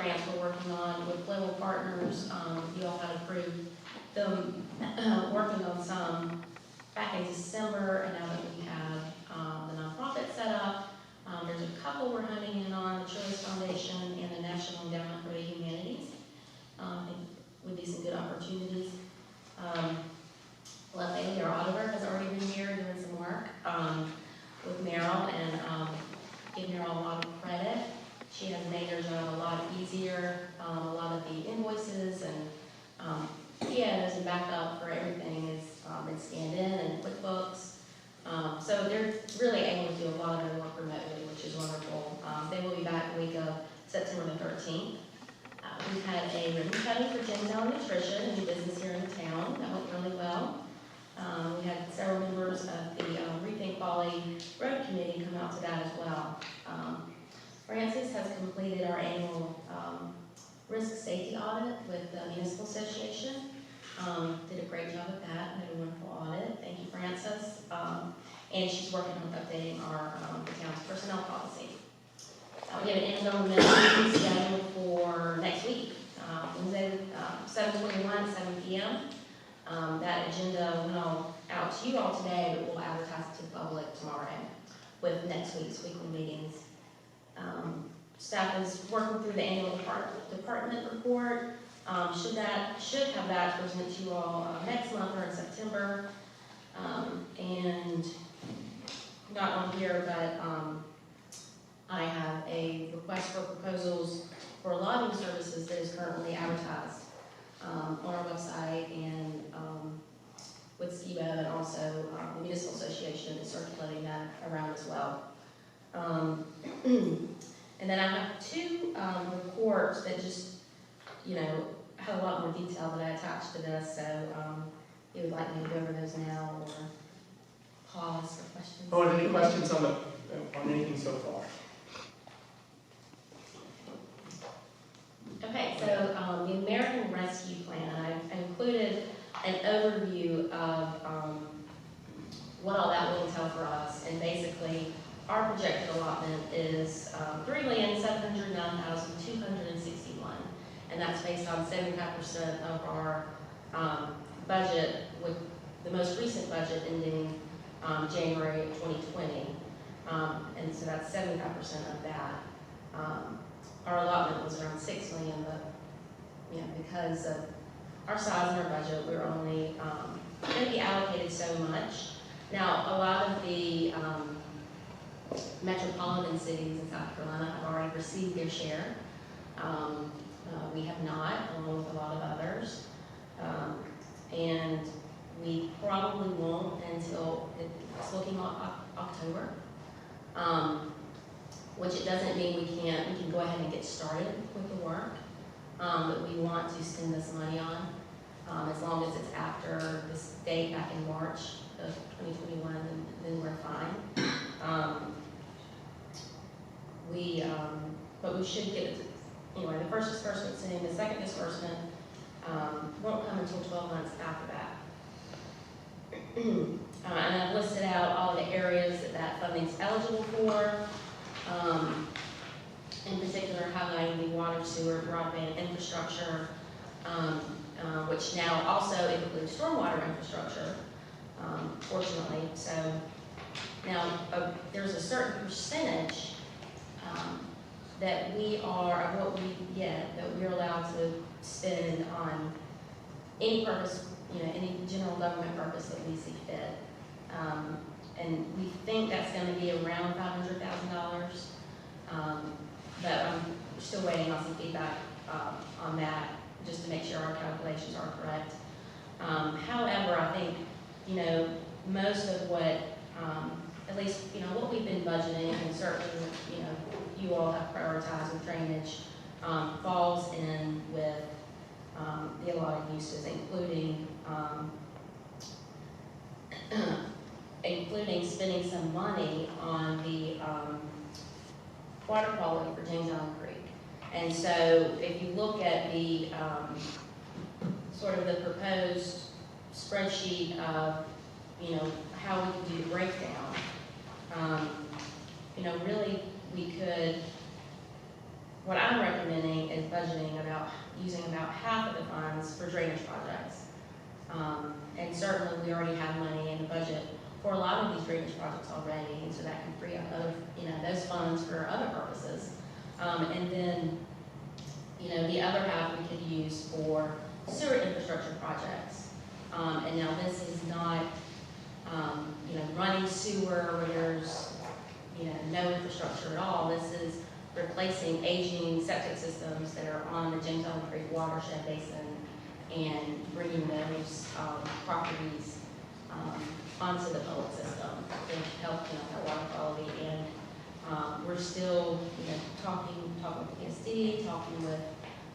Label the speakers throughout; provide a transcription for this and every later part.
Speaker 1: grants we're working on with Global Partners. You all had approved them working on some back in December, and now that we have the nonprofit set up, there's a couple we're honing in on, the Children's Foundation and the National Endowment for the Humanities. I think would be some good opportunities. Bailey, our auditor, has already been here doing some work with Meryl and giving Meryl a lot of credit. She has made her job a lot easier. A lot of the invoices and POs and backup for everything has been scanned in and QuickBooks. So they're really able to do a lot of their work remotely, which is wonderful. They will be back the week of September the 13th. We've had a ribbon cutting for Jamestown Nutrition, a new business here in town. That went really well. We had several members of the Rethink Volley Road Committee come out to that as well. Francis has completed our annual risk safety audit with the Municipal Association. Did a great job with that, had a wonderful audit. Thank you, Francis. And she's working on updating our the town's personnel policy. We have an intergovernmental meeting scheduled for next week, Wednesday, 7/21, 7 p.m. That agenda went out to you all today, but we'll advertise it to the public tomorrow with next week's weekly meetings. Staff is working through the annual department report. Should have that presented to you all next month or in September. And not on here, but I have a request for proposals for lobbying services that is currently advertised on our website and with SCIBO, and also the Municipal Association is circulating that around as well. And then I have two reports that just, have a lot more detail that I attached to this, so you would like me to go over those now or pause for questions?
Speaker 2: Oh, and any questions on anything so far?
Speaker 1: Okay, so the American Rescue Plan, I included an overview of what all that will entail for us, and basically our projected allotment is $3,709,261, and that's based on 75% of our budget, with the most recent budget ending January of 2020, and so that's 75% of that. Our allotment was around $6 million, but because of our size and our budget, we're only going to be allocated so much. Now, a lot of the metropolitan cities in South Carolina have already received their share. We have not, along with a lot of others. And we probably won't until it's looking like October. Which it doesn't mean we can go ahead and get started with the work that we want to spend this money on, as long as it's after this date back in March of 2021, then we're fine. But we should get it, anyway, the first disbursement's in, the second disbursement won't come until 12 months after that. And I've listed out all the areas that funding's eligible for. In particular, highlighting the water, sewer, broadband infrastructure, which now also includes stormwater infrastructure, fortunately. So now there's a certain percentage that of what we get, that we're allowed to spend on any purpose, any general government purpose that we see fit. And we think that's going to be around $500,000, but I'm still waiting on some feedback on that, just to make sure our calculations are correct. However, I think, most of what, at least, what we've been budgeting, and certainly, you all have prioritized with drainage, falls in with the allotted uses, including spending some money on the water quality for Jamestown Creek. And so if you look at the sort of the proposed spreadsheet of, how we can do the breakdown, really we could, what I'm recommending recommending is budgeting using about half of the funds for drainage projects. And certainly we already have money in the budget for a lot of these drainage projects already, and so that can free up other, those funds for other purposes. And then, the other half we could use for sewer infrastructure projects. And now this is not, running sewer where there's, no infrastructure at all. This is replacing aging septic systems that are on the Jamestown Creek watershed basin and bringing those properties onto the public system to help, that water quality. And we're still, talking with PSD, talking with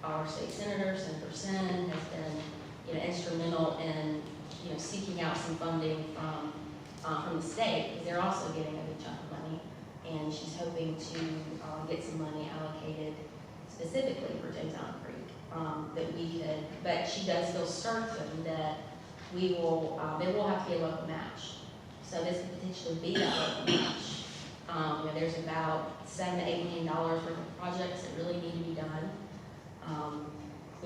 Speaker 1: our state senator, Senator Sen, has been, instrumental in, seeking out some funding from the state, because they're also getting a big chunk of money, and she's hoping to get some money allocated specifically for Jamestown Creek that we could. But she does feel certain that we will. There will have to be a local match, so this could potentially be that local match. There's about $7 to $8 million worth of projects that really need to be done.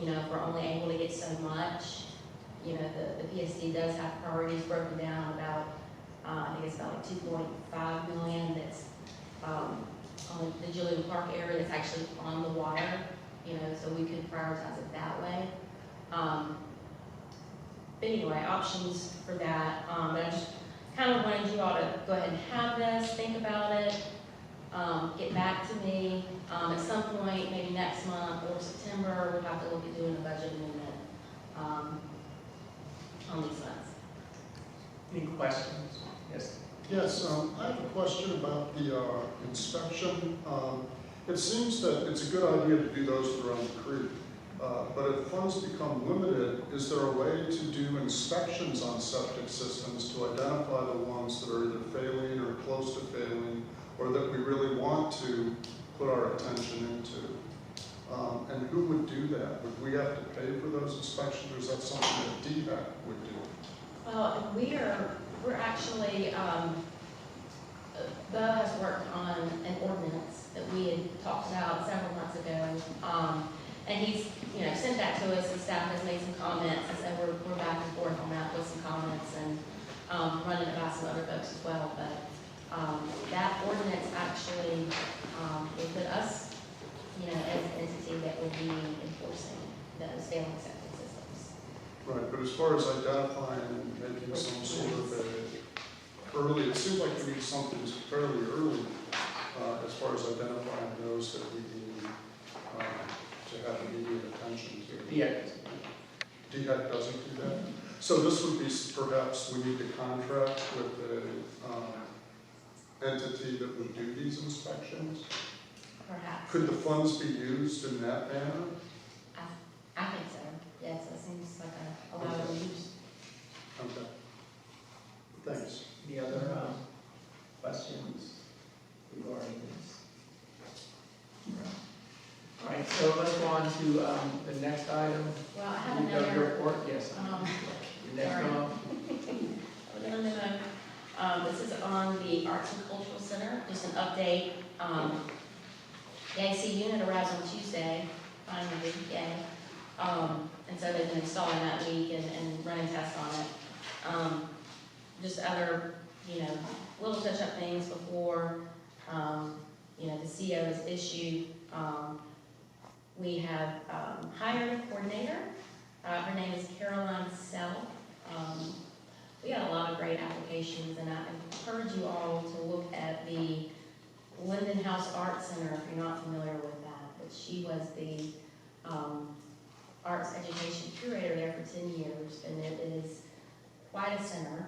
Speaker 1: If we're only able to get so much, the PSD does have priorities broken down about, I think it's about like $2.5 million that's on the Julian Park area that's actually on the water, so we could prioritize it that way. But anyway, options for that. But I just kind of wanted you all to go ahead and have this, think about it, get back to me. At some point, maybe next month or September, we'll have to look at doing a budget amendment on these funds.
Speaker 2: Any questions? Yes.
Speaker 3: Yes, I have a question about the inspection. It seems that it's a good idea to do those around the creek, but if funds become limited, is there a way to do inspections on septic systems to identify the ones that are either failing or close to failing, or that we really want to put our attention into? And who would do that? Would we have to pay for those inspections, or is that something that DVAC would do?
Speaker 1: Well, we're actually, Bo has worked on an ordinance that we had talked about several months ago. And he's, sent that to us, and staff has made some comments, and so we're back and forth on that with some comments, and running it by some other folks as well. But that ordinance actually will put us, as an entity that will be enforcing those failing septic systems.
Speaker 3: Right, but as far as identifying and making some sort of early, it seems like we need something fairly early as far as identifying those that we need to have immediate attention to. DHEC doesn't do that? So this would be perhaps we need to contract with an entity that would do these inspections?
Speaker 1: Perhaps.
Speaker 3: Could the funds be used in that manner?
Speaker 1: I think so. Yes, it seems like a lot of use.
Speaker 3: Okay. Thanks.
Speaker 2: Any other questions regarding this? All right, so let's go on to the next item.
Speaker 1: Well, I have
Speaker 2: Your
Speaker 1: another.
Speaker 2: report, yes. Your next
Speaker 1: sorry.
Speaker 2: one.
Speaker 1: This is on the Arts and Cultural Center, just an update. The AC unit arrives on Tuesday, finally, yay. And so they've been installing that week and running tests on it. Just other, little touch-up things before, the CO is issued. We have hired a coordinator. Her name is Caroline Sell. We got a lot of great applications, and I encourage you all to look at the Linden House Art Center if you're not familiar with that. But she was the arts education curator there for 10 years, and it is quite a center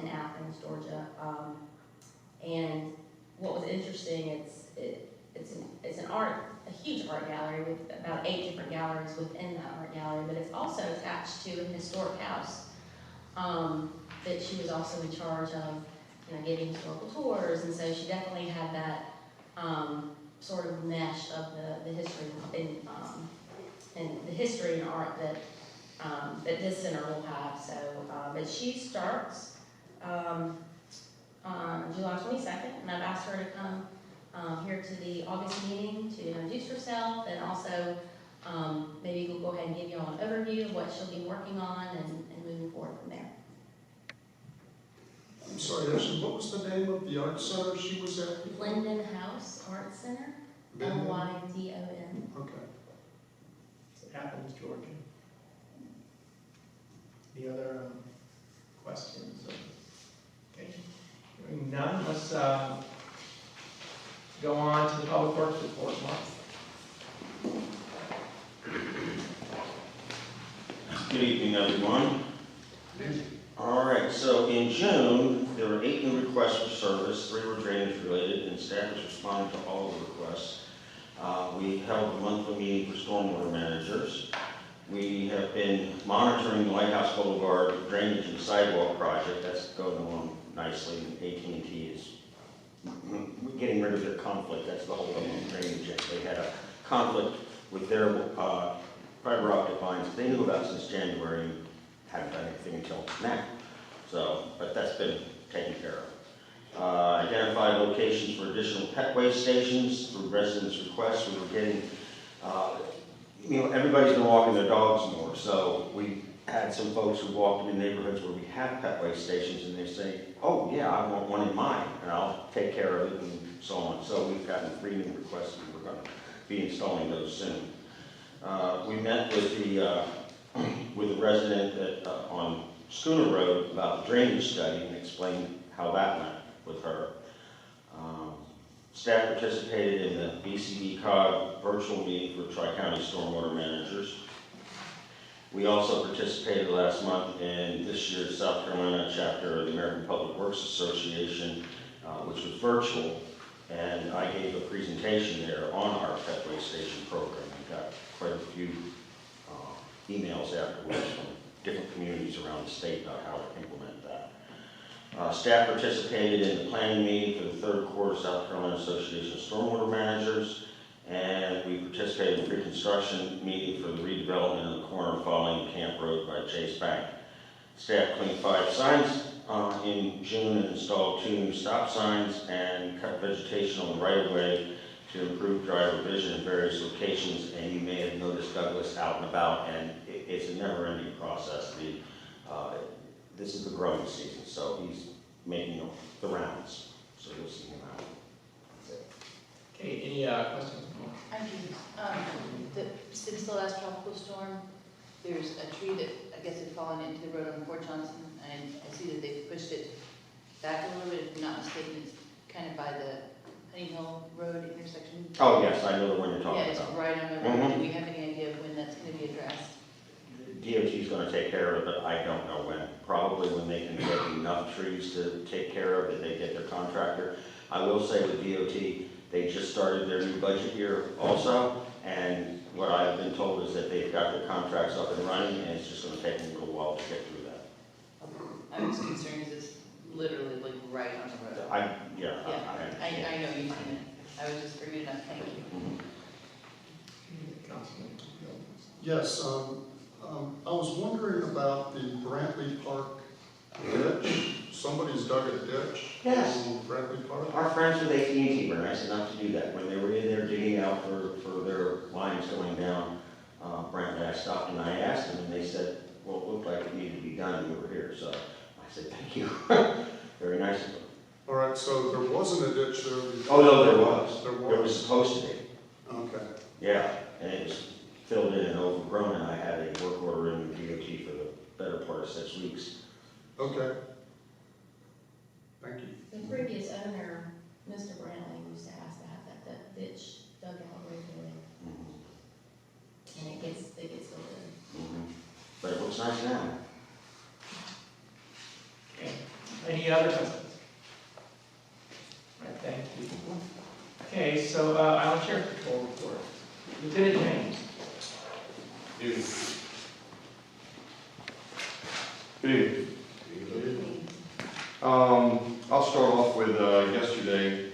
Speaker 1: in Athens, Georgia. And what was interesting, it's a huge art gallery with about 8 different galleries within that art gallery, but it's also attached to an historic house that she was also in charge of, giving historical tours, and so she definitely had that sort of mesh of the history and the history and art that this center will have. So, but she starts on July 22nd, and I've asked her to come here to the August meeting to introduce herself and also So maybe we'll go ahead and give you all an overview of what she'll be working on and moving forward from there.
Speaker 3: I'm sorry, Ashley, what was the name of the art center she was at?
Speaker 1: Linden House Art Center,
Speaker 3: Linden?
Speaker 1: Lydon.
Speaker 3: Okay.
Speaker 2: Athens, Georgia. Any other questions? Okay, hearing none, let's go on to the Public Works report, Mark.
Speaker 4: Good evening, everyone. All right, so in June, there were 8 new requests for service, 3 were drainage related, and staff was responding to all of the requests. We held a monthly meeting for stormwater managers. We have been monitoring the Lighthouse Boulevard drainage and sidewalk project. That's going along nicely. AT&T is getting rid of their conflict. That's the whole thing on drainage. They had a conflict with their fiber optic lines they knew about since January and haven't done anything until now. So, but that's been taken care of. Identified locations for additional pet waste stations through residents' requests. We were getting, everybody's been walking their dogs more, so we had some folks who walked in neighborhoods where we have pet waste stations, and they say, oh yeah, I want one in mine, and I'll take care of it, and so on. So we've gotten 3 new requests, and we're going to be installing those soon. We met with the resident on Schooner Road about the drainage study and explained how that went with her. Staff participated in the BCB-COG virtual meeting for Tri-County Stormwater Managers. We also participated last month in this year's South Carolina chapter of the American Public Works Association, which was virtual, and I gave a presentation there on our pet waste station program. We got quite a few emails afterwards from different communities around the state about how to implement that. Staff participated in the planning meeting for the 3rd quarter South Carolina Association of Stormwater Managers, and we participated in the pre-construction meeting for the redevelopment of the corner following Camp Road by Chase Bank. Staff cleaned 5 signs in June and installed 2 new stop signs and cut vegetation on the right-of-way to improve driver vision in various locations. And you may have noticed Douglas out and about, and it's a never-ending process. This is the growing season, so he's making the rounds, so you'll see him out.
Speaker 2: Okay, any questions?
Speaker 5: I do. Since the last tropical storm, there's a tree that I guess had fallen into the road on Fort Johnson, and I see that they've pushed it back a little bit. If I'm not mistaken, it's kind of by the Honey Hill Road intersection.
Speaker 4: Oh, yes, I know the one you're talking
Speaker 5: Yeah, it's
Speaker 4: about.
Speaker 5: right on the road. Do we have any idea of when that's going to be addressed?
Speaker 4: DOT is going to take care of it, but I don't know when. Probably when they can get enough trees to take care of it, they get their contractor. I will say with DOT, they just started their new budget year also, and what I've been told is that they've got their contracts up and running, and it's just going to take them a little while to get through that.
Speaker 5: I was concerned because it's literally like right on the road.
Speaker 4: I
Speaker 5: know you've seen it. I was just bringing it up. Thank you.
Speaker 2: Councilman?
Speaker 3: Yes, I was wondering about the Brantley Park ditch. Somebody's dug a ditch
Speaker 4: Yes.
Speaker 3: on Brantley Park?
Speaker 4: Our friends with AT&T were nice enough to do that. When they were in there digging out for their lines going down, Brantley, I stopped and I asked them, and they said, well, it looked like it needed to be done, and we were here. So I said, thank you. Very nice of them.
Speaker 3: All right, so there wasn't a ditch there before?
Speaker 4: Oh, no, there was.
Speaker 3: There
Speaker 4: There was supposed to be.
Speaker 3: Okay.
Speaker 4: Yeah, and it was filled in and overgrown, and I had a work order in the DOT for the better part of 6 weeks.
Speaker 3: Okay. Thank you.
Speaker 1: The previous owner, Mr. Brantley, used to ask to have that ditch dug out regularly,
Speaker 4: Mm-hmm.
Speaker 1: and it gets filled in.
Speaker 4: Mm-hmm. But it looks nice now.
Speaker 2: Okay. Any other questions? All right, thank you. Okay, so Island Sheriff Patrol report. Lieutenant James.
Speaker 6: Good evening. I'll start off with yesterday.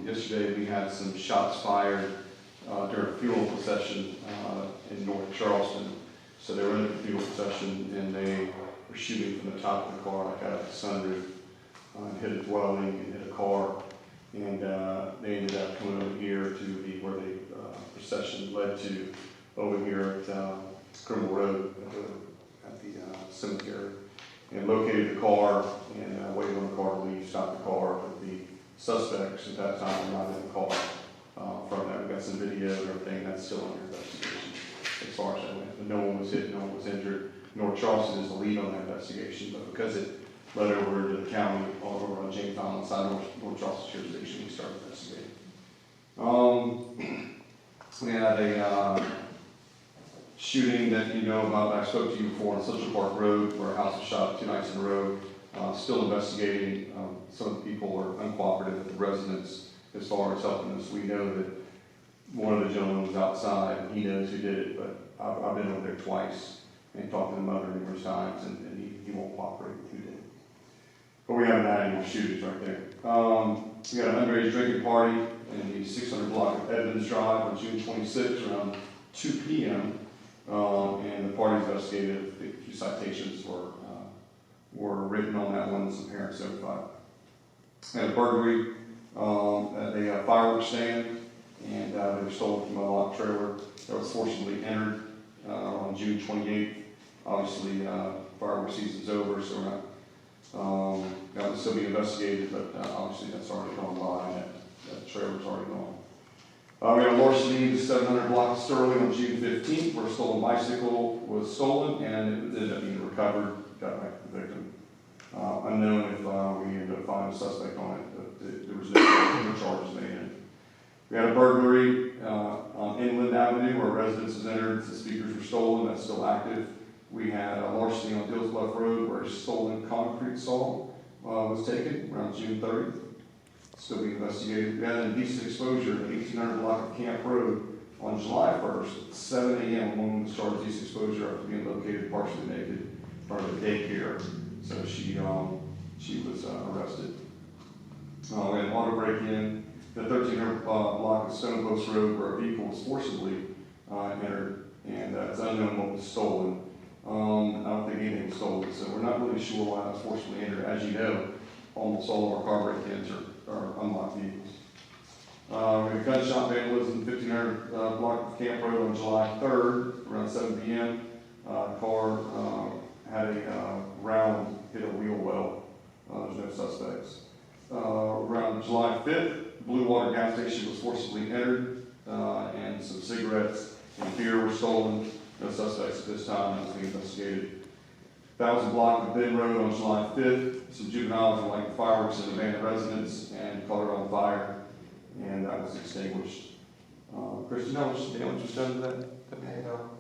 Speaker 6: Yesterday we had some shots fired during a funeral procession in North Charleston. So they were in a funeral procession and they were shooting from the top of the car, like out of the sunroof, and hit a dwelling and hit a car. And they ended up coming over here to where they procession led to over here at Criminal Road at the cemetery, and located the car and waited on the car to leave, stopped the car, but the suspects at that time were not in the car. From that, we got some video and everything, that's still under investigation as far as that went. But no one was hit, no one was injured. North Charleston is the lead on that investigation, but because it led over to the county, all over on James Island side, North Charleston jurisdiction, we started investigating. We had a shooting that you know about, I spoke to you before on Central Park Road, where a house was shot 2 nights in a row. Still investigating. Some of the people are uncooperative at the residence as far as helping us. We know that one of the gentlemen was outside, and he knows who did it, but I've been over there twice and talked to the mother numerous times, and he won't cooperate with who did it. But we haven't had any more shootings right there. We got an underage drinking party in the 600 block of Edmonds Drive on June 26th around 2 p.m. And the party investigated. A few citations were written on that one, some parents notified. And a burglary at a fireworks stand, and they were stolen from a locked trailer that was forcibly entered on June 28th. Obviously, fireworks season's over, so we're not, that will still be investigated, but obviously that's already gone by, and that trailer's already gone. We had a larceny in the 700 block of Sterling on June 15th, where a stolen bicycle was stolen, and it ended up being recovered, got back to the victim. Unknown if we ended up finding a suspect on it, but there was no charges made in it. We had a burglary on Inland Avenue where residences entered, the speakers were stolen, that's still active. We had a larceny on Dills Bluff Road where a stolen concrete saw was taken around June 30th. Still being investigated. We had an indecent exposure at 1800 block of Camp Road on July 1st at 7 a.m. A woman was charged with indecent exposure after being located partially naked in front of a daycare. So she was arrested. We had an auto break-in the 1300 block of Stone Post Road where a vehicle was forcibly entered, and it's unknown what was stolen. I don't think anything was stolen, so we're not really sure why it was forcibly entered. As you know, almost all of our car break-ins are unlocked vehicles. We had gunshot vandalism, 1500 block of Camp Road on July 3rd, around 7 p.m. Car had a round hit a wheel well. There's no suspects. Around July 5th, Blue Water gas station was forcibly entered, and some cigarettes and beer were stolen. No suspects at this time. That's being investigated. 1000 block of Ben Road on July 5th. Some juveniles were lighting fireworks in the abandoned residence and caught it on fire, and that was extinguished. Christian, how much damage was done to that?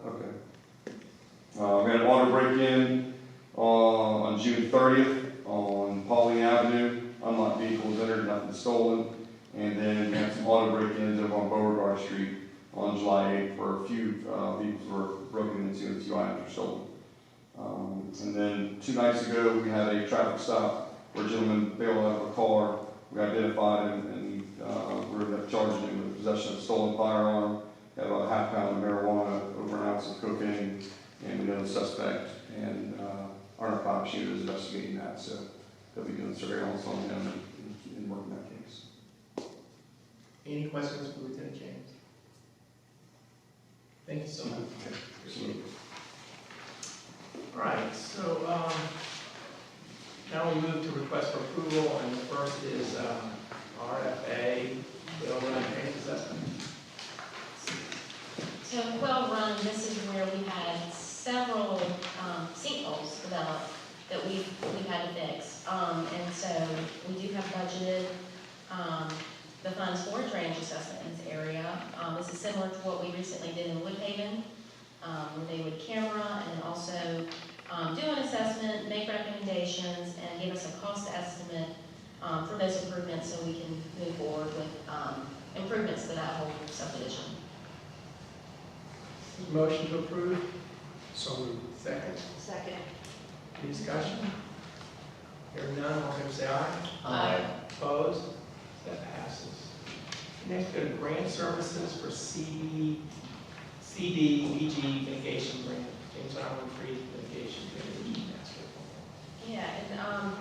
Speaker 6: Okay. We had an auto break-in on June 30th on Pauling Avenue. Unlocked vehicles entered, nothing stolen. And then we had some auto break-ins over on Beauregard Street on July 8th where a few vehicles were broken into and a few items were stolen. And then 2 nights ago, we had a traffic stop where a gentleman bailed out of a car. We identified him, and we were charging him with possession of a stolen firearm, had about a half pound of marijuana, over an ounce of cocaine, and we know the suspect. And our narcotics unit is investigating that, so they'll be doing surveillance on him and working that case.
Speaker 2: Any questions for Lieutenant James? Thank you so much.
Speaker 6: Okay.
Speaker 2: Appreciate it. All right, so now we move to request for approval, and the first is RFA, Well Run Drainage Assessment.
Speaker 1: So Well Run, this is where we had several sinkholes develop that we've had to fix. And so we do have budgeted the funds for drainage assessment in this area. This is similar to what we recently did in Woodhaven, where they would camera and also do an assessment, make recommendations, and give us a cost estimate for those improvements so we can move forward with improvements to that whole subdivision.
Speaker 2: Motion to approve.
Speaker 3: So moved.
Speaker 2: Second.
Speaker 5: Second.
Speaker 2: Any discussion? Hearing none, all in favor say aye.
Speaker 1: Aye.
Speaker 2: Opposed? That passes. Next, go to grant services for CDBG mitigation grant, James Island Creek mitigation grant master plan.
Speaker 1: Yeah, and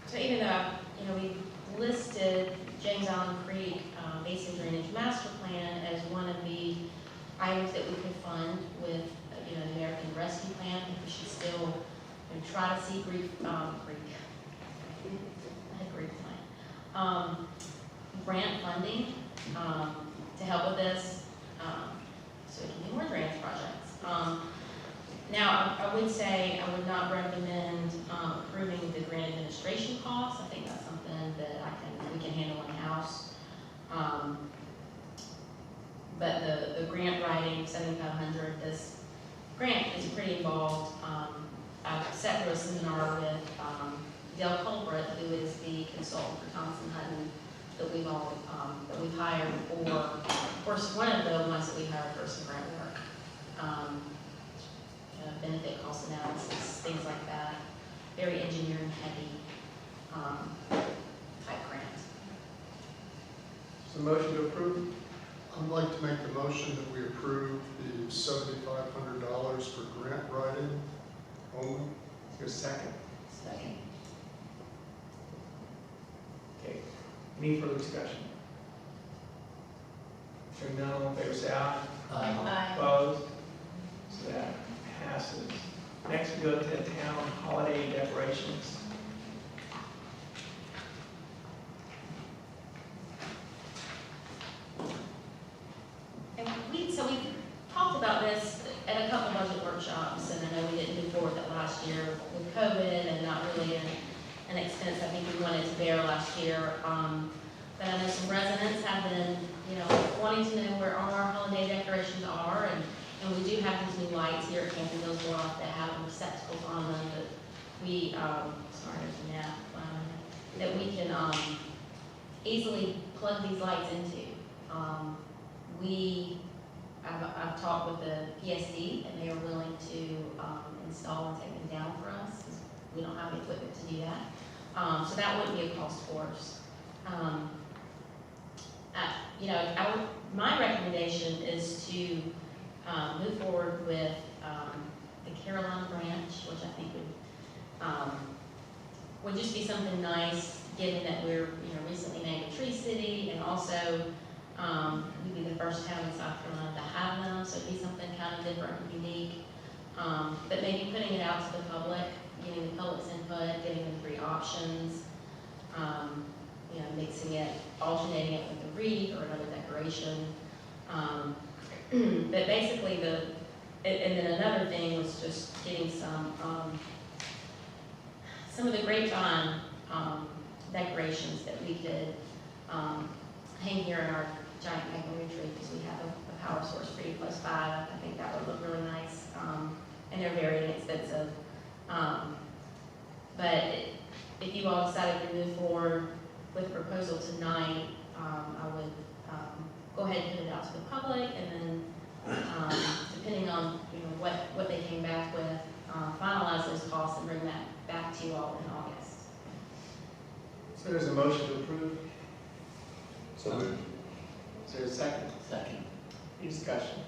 Speaker 1: so even though we listed James Island Creek Basin Drainage Master Plan as one of the items that we could fund with, the American Rescue Plan. I think we should still try to see grant funding to help with this, so we can do more grants projects. Now, I would say I would not recommend approving the grant administration costs. I think that's something that we can handle in-house. But the grant writing, $7,500, this grant is pretty involved. I sat through a seminar with Dale Culbreath, who is the consultant for Thompson Hutton that we've hired for, of course, one of the ones that we hired for some grant work. Benefit cost analysis, things like that. Very engineering heavy type grant.
Speaker 2: So motion to approve?
Speaker 3: I'd like to make the motion that we approve the $7,500 for grant writing only.
Speaker 2: Is there a second?
Speaker 1: Second.
Speaker 2: Okay. Any further discussion? Hearing none, all in favor say aye.
Speaker 5: Aye.
Speaker 2: Opposed? So that passes. Next, we go to town holiday decorations.
Speaker 1: And we talked about this at a couple budget workshops, and I know we didn't move forward that last year with COVID and not really an expense I think we wanted to bear last year. But I know some residents have been, wanting to know where all our holiday decorations are, and we do have these new lights here at Camping Hills Bluff that have receptacles on them that we, sorry, there's a nap, that we can easily plug these lights into. I've talked with the PSD, and they are willing to install and take them down for us, because we don't have the equipment to do that. So that wouldn't be a cost for us. My recommendation is to move forward with the Caroline branch, which I think would just be something nice, given that we're recently named a tree city, and also we'd be the first town in South Carolina to have them, so it'd be something kind of different and unique. But maybe putting it out to the public, getting the public's input, giving them 3 options, mixing it, alternating it with a wreath or another decoration. But basically and then another thing was just getting some of the grapevine decorations that we could hang here in our giant magnolia tree, because we have a power source pretty close by. I think that would look really nice, and they're very inexpensive. But if you all decided to move forward with a proposal tonight, I would go ahead and put it out to the public, and then depending on what they came back with, finalize those costs and bring that back to you all in August.
Speaker 2: So there's a motion to approve.
Speaker 7: So moved.
Speaker 2: Is there a second?
Speaker 7: Second.
Speaker 2: Any discussion?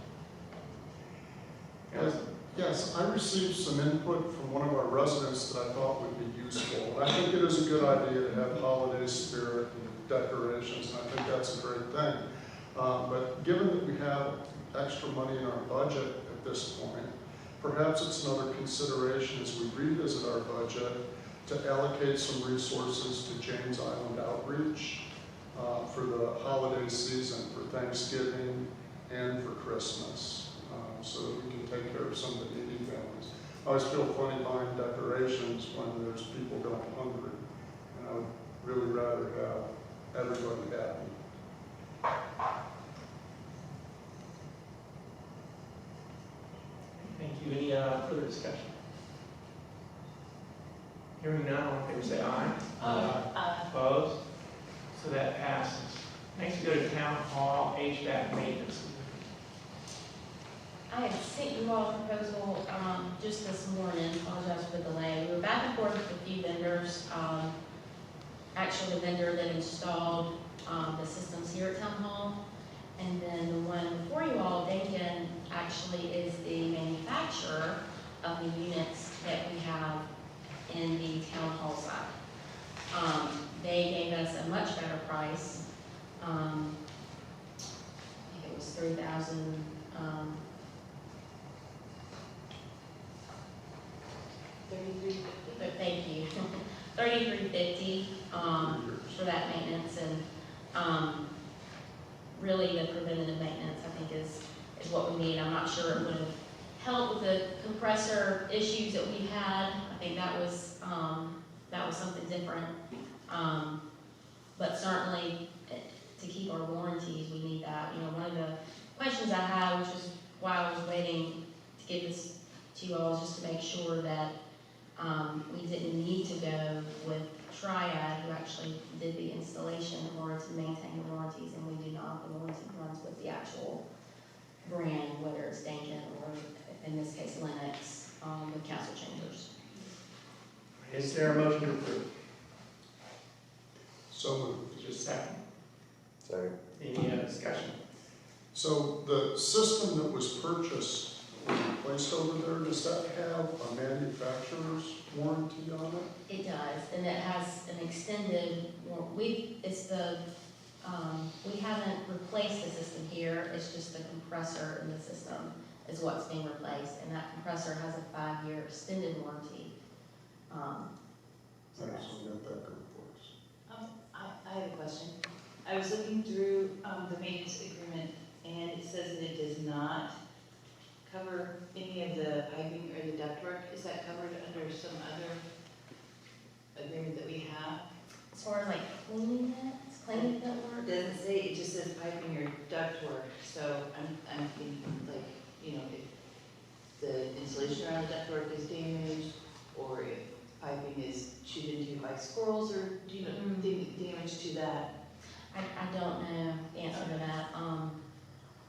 Speaker 3: Yes, I received some input from one of our residents that I thought would be useful. And I think it is a good idea to have holiday spirit and decorations, and I think that's a great thing. But given that we have extra money in our budget at this point, perhaps it's another consideration as we revisit our budget to allocate some resources to James Island outreach for the holiday season, for Thanksgiving and for Christmas, so that we can take care of some of the needy families. I always feel funny buying decorations when there's people going hungry, and I would really rather have everybody happy.
Speaker 2: Thank you. Any further discussion? Hearing none, all in favor say aye.
Speaker 5: Aye.
Speaker 2: Opposed? So that passes. Next, we go to town hall HVAC maintenance.
Speaker 1: I had sent you all a proposal just this morning. Apologize for the delay. We were back and forth with a few vendors. Actually, the vendor that installed the systems here at Town Hall, and then the one before you all, Lincoln, actually is the manufacturer of the units that we have in the Town Hall side. They gave us a much better price. I think it was $3,000 But thank you. $3,350 for that maintenance, and really the preventative maintenance I think is what we need. I'm not sure it would have helped with the compressor issues that we had. I think that was something different. But certainly to keep our warranties, we need that. You know, one of the questions I had, which is why I was waiting to give this to you all, is just to make sure that we didn't need to go with Triad, who actually did the installation in order to maintain the warranties, and we do not. The warranty runs with the actual brand, whether it's Dankin or, in this case, Linux, with council chambers.
Speaker 2: Is there a motion to approve?
Speaker 3: So moved.
Speaker 2: Just a second.
Speaker 7: Second.
Speaker 2: Any discussion?
Speaker 3: So the system that was purchased or placed over there, does that have a manufacturer's warranty on it?
Speaker 1: It does, and it has an extended, we haven't replaced the system here, it's just the compressor in the system is what's being replaced, and that compressor has a 5-year extended warranty. So that's-
Speaker 3: So we got that good for us.
Speaker 5: I have a question. I was looking through the maintenance agreement, and it says that it does not cover any of the piping or the ductwork. Is that covered under some other agreement that we have?
Speaker 1: As far as like cleaning it work?
Speaker 5: It doesn't say, it just says piping or ductwork. So I'm thinking like, you know, if the insulation around the ductwork is damaged, or if piping is chewed into by squirrels, or do you know, damage to that?
Speaker 1: I don't know the answer to that.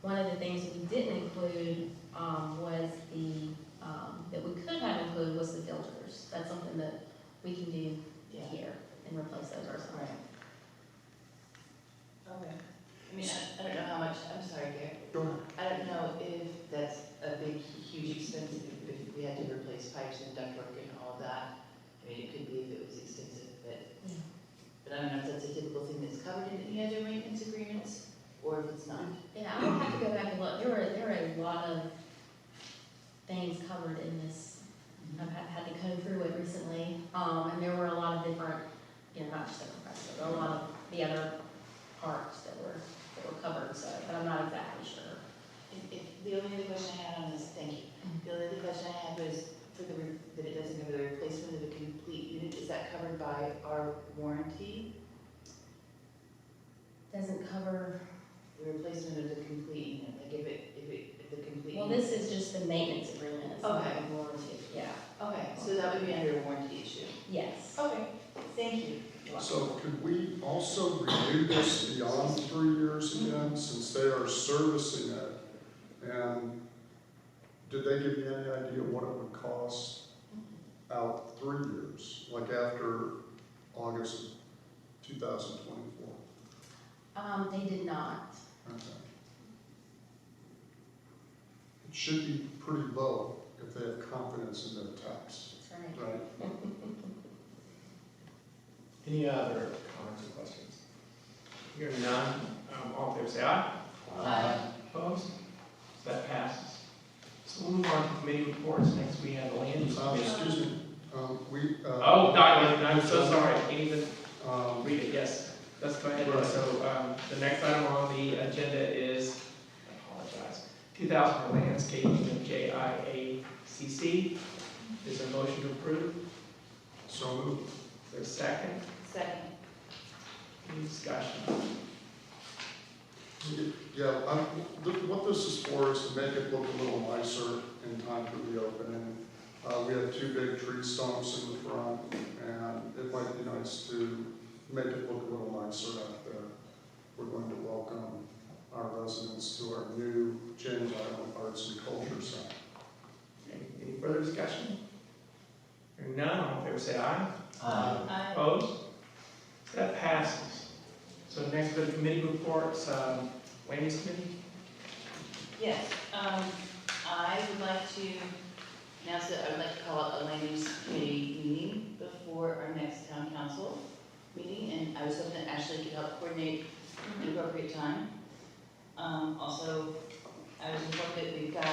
Speaker 1: One of the things that we didn't include was that we could have included was the filters. That's something that we can do here and replace those ourselves.
Speaker 5: Okay. I mean, I don't know how much, I'm sorry, Garrett.
Speaker 3: Go ahead.
Speaker 5: I don't know if that's a big, huge expense, if we had to replace pipes and ductwork and all of that. I mean, it could be if it was extensive, but I don't know if that's a typical thing that's covered in any other maintenance agreements, or if it's not.
Speaker 1: Yeah, I'll have to go back and look. There are a lot of things covered in this. I've had to comb through it recently, and there were a lot of different, not just the compressor, but a lot of the other parts that were covered. So, but I'm not exactly sure.
Speaker 5: The only other question I had on this, thank you. The only other question I had was that it doesn't cover the replacement of a complete unit. Is that covered by our warranty?
Speaker 1: Doesn't cover.
Speaker 5: The replacement of the complete unit, like if the complete.
Speaker 1: Well, this is just the maintenance agreement. It's not a warranty. Yeah.
Speaker 5: Okay, so that would be under a warranty issue.
Speaker 1: Yes.
Speaker 5: Okay, thank you.
Speaker 3: So could we also renew this beyond 3 years again, since they are servicing it? And did they give you any idea what it would cost out 3 years, like after August of 2024?
Speaker 1: They did not.
Speaker 3: Okay. It should be pretty low if they have confidence in their tax,
Speaker 1: That's right.
Speaker 3: right?
Speaker 2: Any other comments or questions? Hearing none, all in favor say aye.
Speaker 5: Aye.
Speaker 2: Opposed? So that passes. So we'll move on to committee reports. Next we have the land use committee.
Speaker 3: Excuse me,
Speaker 2: I'm so sorry, I can't even
Speaker 3: um,
Speaker 2: read it, yes. Let's go ahead.
Speaker 3: Right.
Speaker 2: So the next item on the agenda is, I apologize, 2000 for landscaping and JIACC. Is there a motion to approve?
Speaker 3: so moved.
Speaker 2: Is there a second?
Speaker 5: Second.
Speaker 2: Any discussion?
Speaker 3: Yeah, what this is for is to make it look a little nicer in time for the opening. We have 2 big tree stumps in the front, and it might be nice to make it look a little nicer out there. We're going to welcome our residents to our new James Island Arts and Culture Center.
Speaker 2: Any further discussion? Hearing none, all in favor say aye.
Speaker 5: Aye.
Speaker 2: Opposed? So that passes. So next we go to committee reports, land use committee.
Speaker 5: Yes, I would like to announce that I would like to call a land use committee meeting before our next town council meeting, and I was hoping that Ashley could help coordinate an appropriate time. Also, I was informed We've got